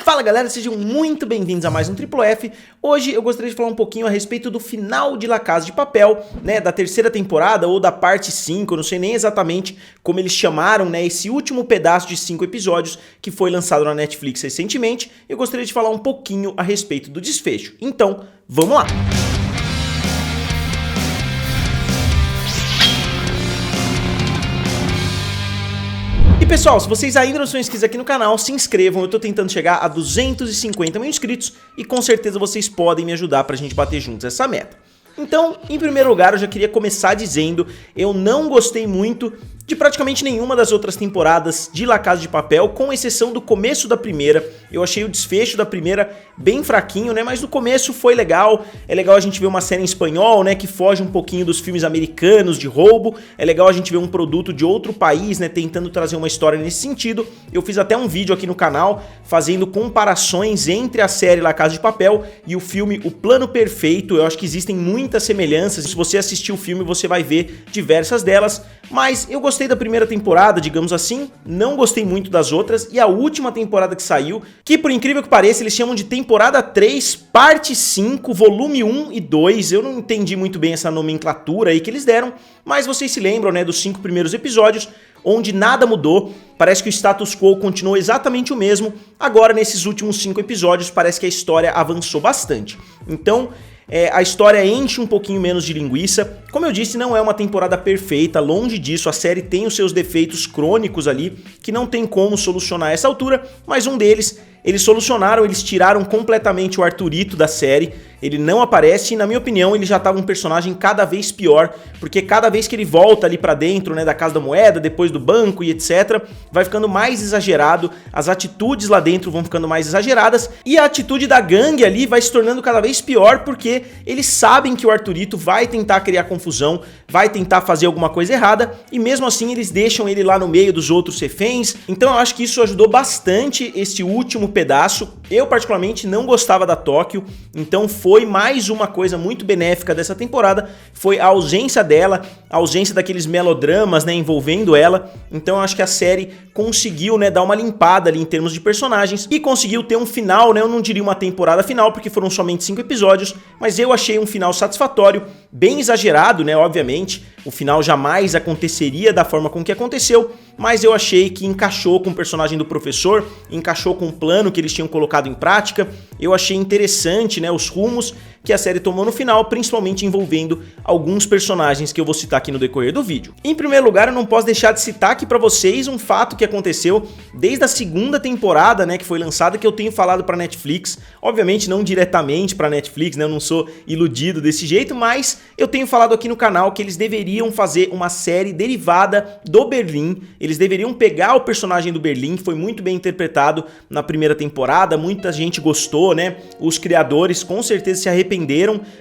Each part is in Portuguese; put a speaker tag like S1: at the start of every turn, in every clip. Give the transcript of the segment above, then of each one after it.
S1: Fala galera, sejam muito bem-vindos a mais um Triplo F. Hoje eu gostaria de falar um pouquinho a respeito do final de La Casa de Papel, né, da terceira temporada ou da parte 5, eu não sei nem exatamente como eles chamaram, né, esse último pedaço de 5 episódios que foi lançado na Netflix recentemente. Eu gostaria de falar um pouquinho a respeito do desfecho. Então, vamos lá! E pessoal, se vocês ainda não são inscritos aqui no canal, se inscrevam, eu tô tentando chegar a 250 mil inscritos e com certeza vocês podem me ajudar pra gente bater juntos essa meta. Então, em primeiro lugar, eu já queria começar dizendo, eu não gostei muito de praticamente nenhuma das outras temporadas de La Casa de Papel, com exceção do começo da primeira. Eu achei o desfecho da primeira bem fraquinho, né, mas no começo foi legal. É legal a gente ver uma série em espanhol, né, que foge um pouquinho dos filmes americanos de roubo. É legal a gente ver um produto de outro país, né, tentando trazer uma história nesse sentido. Eu fiz até um vídeo aqui no canal fazendo comparações entre a série La Casa de Papel e o filme O Plano Perfeito. Eu acho que existem muitas semelhanças. Se você assistir o filme, você vai ver diversas delas, mas eu gostei da primeira temporada, digamos assim, não gostei muito das outras, e a última temporada que saiu, que por incrível que pareça, eles chamam de temporada 3, parte 5, volume 1 e 2, eu não entendi muito bem essa nomenclatura aí que eles deram, mas vocês se lembram, né, dos 5 primeiros episódios, onde nada mudou, parece que o status quo continuou exatamente o mesmo, agora nesses últimos 5 episódios parece que a história avançou bastante. Então, a história enche um pouquinho menos de linguiça. Como eu disse, não é uma temporada perfeita, longe disso, a série tem os seus defeitos crônicos ali, que não tem como solucionar a essa altura, mas um deles, eles solucionaram, eles tiraram completamente o Arthurito da série, ele não aparece e na minha opinião ele já estava um personagem cada vez pior, porque cada vez que ele volta ali pra dentro, né, da Casa da Moeda, depois do banco e etc, vai ficando mais exagerado, as atitudes lá dentro vão ficando mais exageradas e a atitude da gangue ali vai se tornando cada vez pior, porque eles sabem que o Arthurito vai tentar criar confusão, vai tentar fazer alguma coisa errada e mesmo assim eles deixam ele lá no meio dos outros reféns. Então eu acho que isso ajudou bastante esse último pedaço. Eu particularmente não gostava da Tóquio, então foi mais uma coisa muito benéfica dessa temporada, foi a ausência dela, a ausência daqueles melodramas, né, envolvendo ela. Então eu acho que a série conseguiu, né, dar uma limpada ali em termos de personagens e conseguiu ter um final, né, eu não diria uma temporada final porque foram somente 5 episódios, mas eu achei um final satisfatório, bem exagerado, né, obviamente, o final jamais aconteceria da forma com que aconteceu, mas eu achei que encaixou com o personagem do professor, encaixou com o plano que eles tinham colocado em prática. Eu achei interessante, né, os rumos que a série tomou no final, principalmente envolvendo alguns personagens que eu vou citar aqui no decorrer do vídeo. Em primeiro lugar, eu não posso deixar de citar aqui pra vocês um fato que aconteceu desde a segunda temporada, né, que foi lançada, que eu tenho falado pra Netflix, obviamente não diretamente pra Netflix, né, eu não sou iludido desse jeito, mas eu tenho falado aqui no canal que eles deveriam fazer uma série derivada do Berlim, eles deveriam pegar o personagem do Berlim, que foi muito bem interpretado na primeira temporada, muita gente gostou, né, os criadores com certeza se arrependeram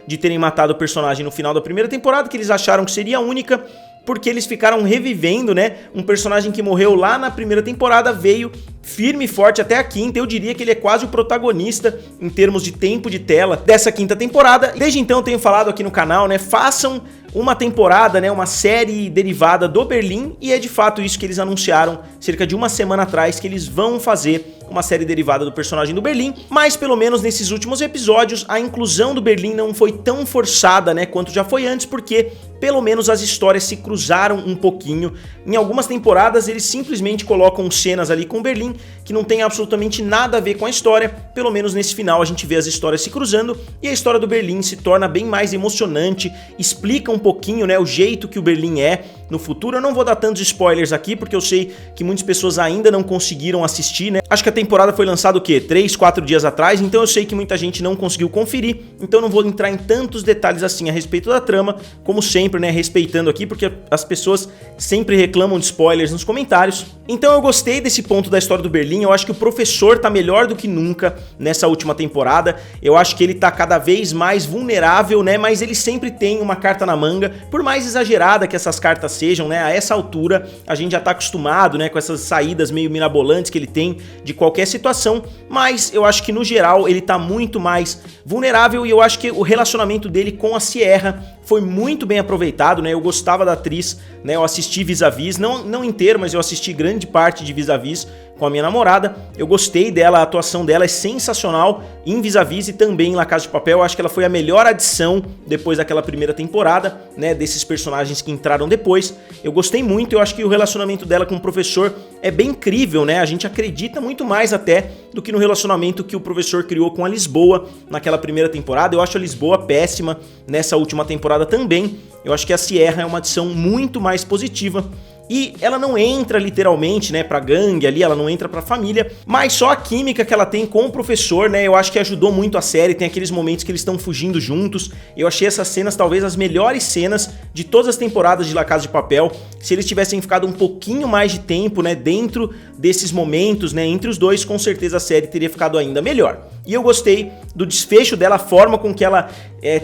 S1: de terem matado o personagem no final da primeira temporada, que eles acharam que seria a única, porque eles ficaram revivendo, né, um personagem que morreu lá na primeira temporada, veio firme e forte até a quinta, eu diria que ele é quase o protagonista em termos de tempo de tela dessa quinta temporada. Desde então eu tenho falado aqui no canal, né, façam uma temporada, né, uma série derivada do Berlim, e é de fato isso que eles anunciaram cerca de uma semana atrás, que eles vão fazer uma série derivada do personagem do Berlim, mas pelo menos nesses últimos episódios a inclusão do Berlim não foi tão forçada, né, quanto já foi antes, porque pelo menos as histórias se cruzaram um pouquinho. Em algumas temporadas eles simplesmente colocam cenas ali com o Berlim que não tem absolutamente nada a ver com a história, pelo menos nesse final a gente vê as histórias se cruzando e a história do Berlim se torna bem mais emocionante, explica um pouquinho, né, o jeito que o Berlim é no futuro. Eu não vou dar tantos spoilers aqui, porque eu sei que muitas pessoas ainda não conseguiram assistir, né? Acho que a temporada foi lançada o quê? 3, 4 dias atrás, então eu sei que muita gente não conseguiu conferir, então eu não vou entrar em tantos detalhes assim a respeito da trama, como sempre, né, respeitando aqui, porque as pessoas sempre reclamam de spoilers nos comentários. Então eu gostei desse ponto da história do Berlim, eu acho que o professor tá melhor do que nunca nessa última temporada, eu acho que ele tá cada vez mais vulnerável, né, mas ele sempre tem uma carta na manga, por mais exagerada que essas cartas sejam, né, a essa altura a gente já tá acostumado, né, com essas saídas meio mirabolantes que ele tem de qualquer situação, mas eu acho que no geral ele tá muito mais vulnerável e eu acho que o relacionamento dele com a Sierra foi muito bem aproveitado, né? Eu gostava da atriz, né? Eu assisti Vis-a-Vis, não inteiro, mas eu assisti grande parte de Vis-a-Vis com a minha namorada. Eu gostei dela, a atuação dela é sensacional em Vis-a-Vis e também em La Casa de Papel. Eu acho que ela foi a melhor adição depois daquela primeira temporada, né? Desses personagens que entraram depois. Eu gostei muito, eu acho que o relacionamento dela com o professor é bem incrível, né? A gente acredita muito mais até do que no relacionamento que o professor criou com a Lisboa naquela primeira temporada. Eu acho a Lisboa péssima nessa última temporada também. Eu acho que a Sierra é uma adição muito mais positiva. E ela não entra literalmente, né, pra gangue ali, ela não entra pra família, mas só a química que ela tem com o professor, né, eu acho que ajudou muito a série. Tem aqueles momentos que eles estão fugindo juntos. Eu achei essas cenas talvez as melhores cenas de todas as temporadas de La Casa de Papel. Se eles tivessem ficado um pouquinho mais de tempo, né, dentro desses momentos, né, entre os dois, com certeza a série teria ficado ainda melhor. E eu gostei do desfecho dela, a forma com que ela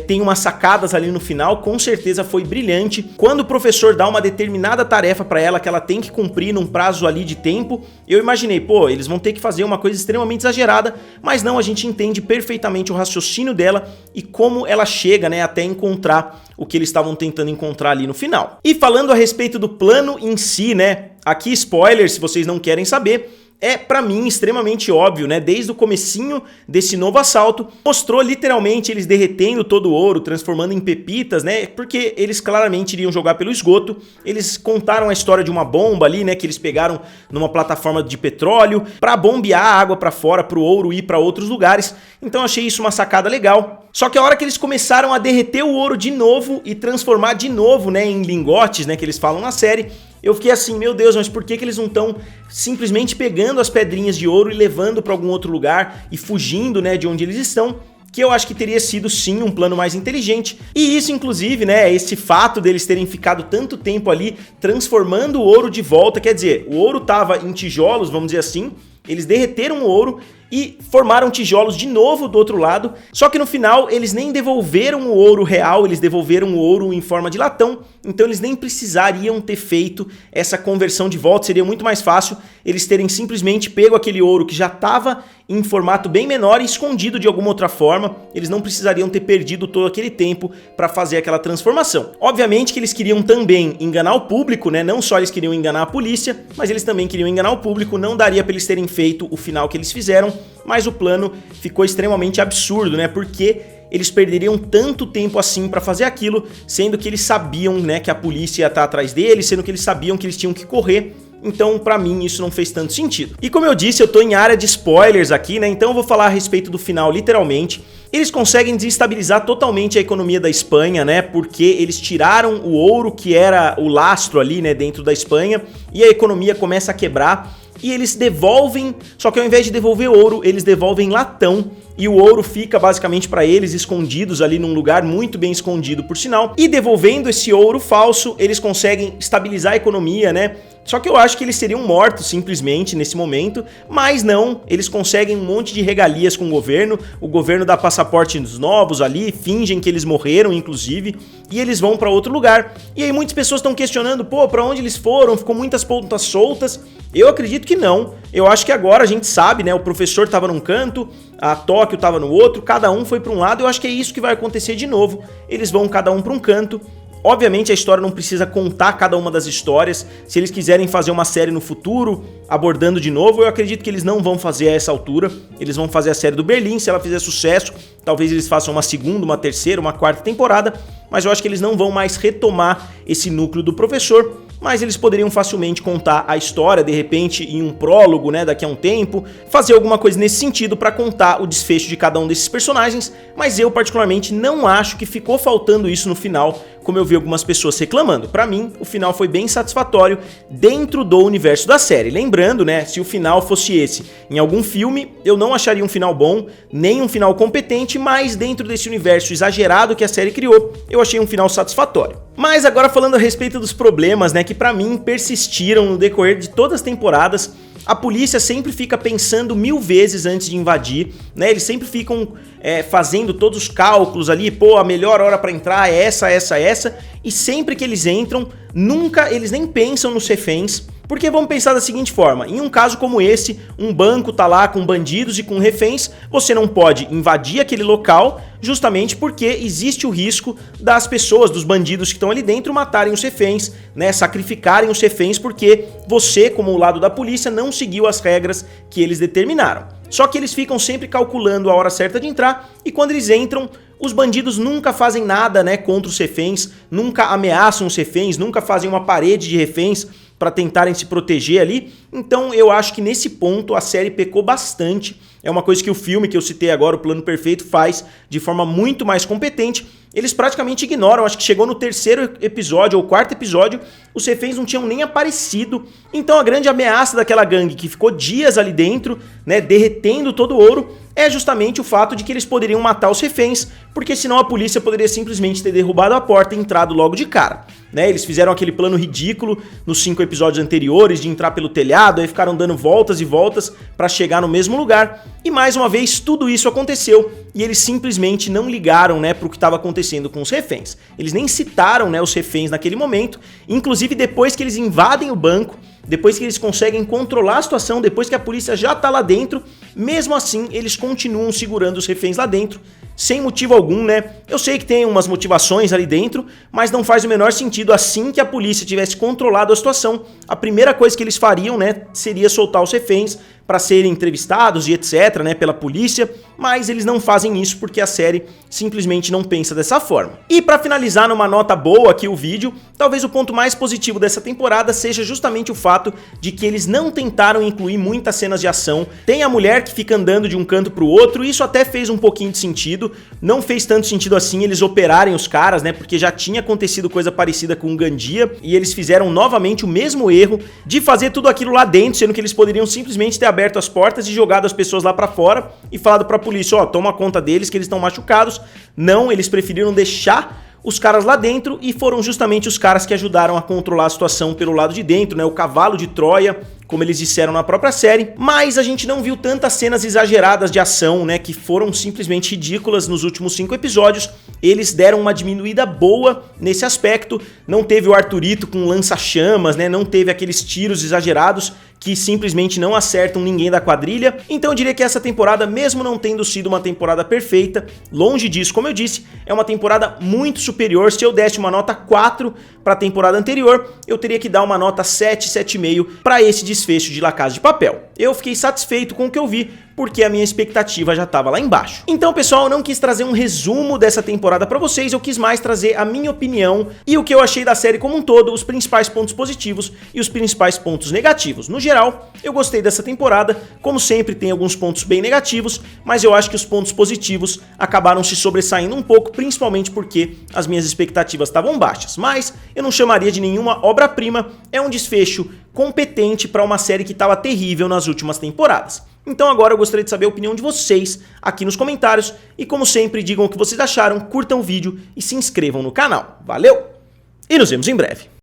S1: tem umas sacadas ali no final, com certeza foi brilhante. Quando o professor dá uma determinada tarefa pra ela que ela tem que cumprir num prazo ali de tempo, eu imaginei, pô, eles vão ter que fazer uma coisa extremamente exagerada, mas não, a gente entende perfeitamente o raciocínio dela e como ela chega, né, até encontrar o que eles estavam tentando encontrar ali no final. E falando a respeito do plano em si, né, aqui spoiler, se vocês não querem saber, é pra mim extremamente óbvio, né? Desde o comecinho desse novo assalto, mostrou literalmente eles derretendo todo o ouro, transformando em pepitas, né? Porque eles claramente iriam jogar pelo esgoto. Eles contaram a história de uma bomba ali, né? Que eles pegaram numa plataforma de petróleo pra bombear a água pra fora, pro ouro ir pra outros lugares. Então achei isso uma sacada legal. Só que a hora que eles começaram a derreter o ouro de novo e transformar de novo, né, em lingotes, né, que eles falam na série, eu fiquei assim, meu Deus, mas por que eles não estão simplesmente pegando as pedrinhas de ouro e levando para algum outro lugar e fugindo, né, de onde eles estão? Que eu acho que teria sido sim um plano mais inteligente. E isso inclusive, né, esse fato deles terem ficado tanto tempo ali transformando o ouro de volta, quer dizer, o ouro tava em tijolos, vamos dizer assim, eles derreteram o ouro e formaram tijolos de novo do outro lado, só que no final eles nem devolveram o ouro real, eles devolveram o ouro em forma de latão, então eles nem precisariam ter feito essa conversão de volta, seria muito mais fácil eles terem simplesmente pego aquele ouro que já estava em formato bem menor e escondido de alguma outra forma, eles não precisariam ter perdido todo aquele tempo para fazer aquela transformação. Obviamente que eles queriam também enganar o público, né? Não só eles queriam enganar a polícia, mas eles também queriam enganar o público, não daria para eles terem feito o final que eles fizeram, mas o plano ficou extremamente absurdo, né? Porque eles perderiam tanto tempo assim para fazer aquilo, sendo que eles sabiam, né, que a polícia ia estar atrás deles, sendo que eles sabiam que eles tinham que correr. Então, pra mim, isso não fez tanto sentido. E como eu disse, eu tô em área de spoilers aqui, né? Então eu vou falar a respeito do final, literalmente. Eles conseguem desestabilizar totalmente a economia da Espanha, né? Porque eles tiraram o ouro que era o lastro ali, né, dentro da Espanha, e a economia começa a quebrar. E eles devolvem, só que ao invés de devolver ouro, eles devolvem latão. E o ouro fica basicamente para eles escondidos ali num lugar muito bem escondido, por sinal. E devolvendo esse ouro falso, eles conseguem estabilizar a economia, né? Só que eu acho que eles seriam mortos simplesmente nesse momento, mas não, eles conseguem um monte de regalias com o governo dá passaportes novos ali, fingem que eles morreram inclusive, e eles vão para outro lugar. E aí muitas pessoas estão questionando, pô, para onde eles foram? Ficou muitas pontas soltas. Eu acredito que não, eu acho que agora a gente sabe, né, o professor tava num canto, a Tóquio tava no outro, cada um foi para um lado, eu acho que é isso que vai acontecer de novo, eles vão cada um para um canto. Obviamente a história não precisa contar cada uma das histórias, se eles quiserem fazer uma série no futuro, abordando de novo, eu acredito que eles não vão fazer a essa altura, eles vão fazer a série do Berlim, se ela fizer sucesso, talvez eles façam uma segunda, uma terceira, uma quarta temporada, mas eu acho que eles não vão mais retomar esse núcleo do professor, mas eles poderiam facilmente contar a história, de repente, em um prólogo, né, daqui a um tempo, fazer alguma coisa nesse sentido para contar o desfecho de cada um desses personagens, mas eu particularmente não acho que ficou faltando isso no final, como eu vi algumas pessoas reclamando. Para mim, o final foi bem satisfatório dentro do universo da série. Lembrando, né, se o final fosse esse em algum filme, eu não acharia um final bom, nem um final competente, mas dentro desse universo exagerado que a série criou, eu achei um final satisfatório. Mas agora falando a respeito dos problemas, né, que pra mim persistiram no decorrer de todas as temporadas, a polícia sempre fica pensando 1000 vezes antes de invadir, né, eles sempre ficam fazendo todos os cálculos ali, pô, a melhor hora pra entrar é essa, e sempre que eles entram, nunca, eles nem pensam nos reféns, Porque vamos pensar da seguinte forma, em um caso como esse, um banco tá lá com bandidos e com reféns, você não pode invadir aquele local justamente porque existe o risco das pessoas, dos bandidos que estão ali dentro matarem os reféns, né, sacrificarem os reféns porque você, como o lado da polícia, não seguiu as regras que eles determinaram. Só que eles ficam sempre calculando a hora certa de entrar e quando eles entram, os bandidos nunca fazem nada, né, contra os reféns, nunca ameaçam os reféns, nunca fazem uma parede de reféns para tentarem se proteger ali. Então eu acho que nesse ponto a série pecou bastante. É uma coisa que o filme que eu citei agora, O Plano Perfeito, faz de forma muito mais competente. Eles praticamente ignoram, acho que chegou no terceiro episódio ou quarto episódio, os reféns não tinham nem aparecido. Então a grande ameaça daquela gangue que ficou dias ali dentro, né, derretendo todo o ouro, é justamente o fato de que eles poderiam matar os reféns, porque senão a polícia poderia simplesmente ter derrubado a porta e entrado logo de cara. Né, eles fizeram aquele plano ridículo nos 5 episódios anteriores de entrar pelo telhado, aí ficaram dando voltas e voltas para chegar no mesmo lugar. E mais uma vez tudo isso aconteceu e eles simplesmente não ligaram, né, para o que estava acontecendo com os reféns. Eles nem citaram, né, os reféns naquele momento, inclusive depois que eles invadem o banco, depois que eles conseguem controlar a situação, depois que a polícia já tá lá dentro, mesmo assim eles continuam segurando os reféns lá dentro, sem motivo algum, né? Eu sei que tem umas motivações ali dentro, mas não faz o menor sentido. Assim que a polícia tivesse controlado a situação, a primeira coisa que eles fariam, né, seria soltar os reféns para serem entrevistados e etc, né, pela polícia, mas eles não fazem isso porque a série simplesmente não pensa dessa forma. E para finalizar numa nota boa aqui o vídeo, talvez o ponto mais positivo dessa temporada seja justamente o fato de que eles não tentaram incluir muitas cenas de ação. Tem a mulher que fica andando de um canto pro outro, isso até fez um pouquinho de sentido, não fez tanto sentido assim eles operarem os caras, né, porque já tinha acontecido coisa parecida com o Gandia, e eles fizeram novamente o mesmo erro de fazer tudo aquilo lá dentro, sendo que eles poderiam simplesmente ter aberto as portas e jogado as pessoas lá pra fora e falado pra polícia, ó, toma conta deles que eles estão machucados. Não, eles preferiram deixar os caras lá dentro e foram justamente os caras que ajudaram a controlar a situação pelo lado de dentro, né, o cavalo de Troia, como eles disseram na própria série, mas a gente não viu tantas cenas exageradas de ação, né, que foram simplesmente ridículas nos últimos 5 episódios. Eles deram uma diminuída boa nesse aspecto, não teve o Arthurito com lança-chamas, né, não teve aqueles tiros exagerados que simplesmente não acertam ninguém da quadrilha. Então eu diria que essa temporada, mesmo não tendo sido uma temporada perfeita, longe disso, como eu disse, é uma temporada muito superior. Se eu desse uma nota 4 para a temporada anterior, eu teria que dar uma nota 7, 7,5 para esse desfecho de La Casa de Papel. Eu fiquei satisfeito com o que eu vi, porque a minha expectativa já estava lá embaixo. Então, pessoal, eu não quis trazer um resumo dessa temporada para vocês, eu quis mais trazer a minha opinião e o que eu achei da série como um todo, os principais pontos positivos e os principais pontos negativos. No geral, eu gostei dessa temporada, como sempre tem alguns pontos bem negativos, mas eu acho que os pontos positivos acabaram se sobressaindo um pouco, principalmente porque as minhas expectativas estavam baixas. Mas eu não chamaria de nenhuma obra-prima, é um desfecho competente para uma série que estava terrível nas últimas temporadas. Então agora eu gostaria de saber a opinião de vocês aqui nos comentários e como sempre digam o que vocês acharam, curtam o vídeo e se inscrevam no canal. Valeu e nos vemos em breve.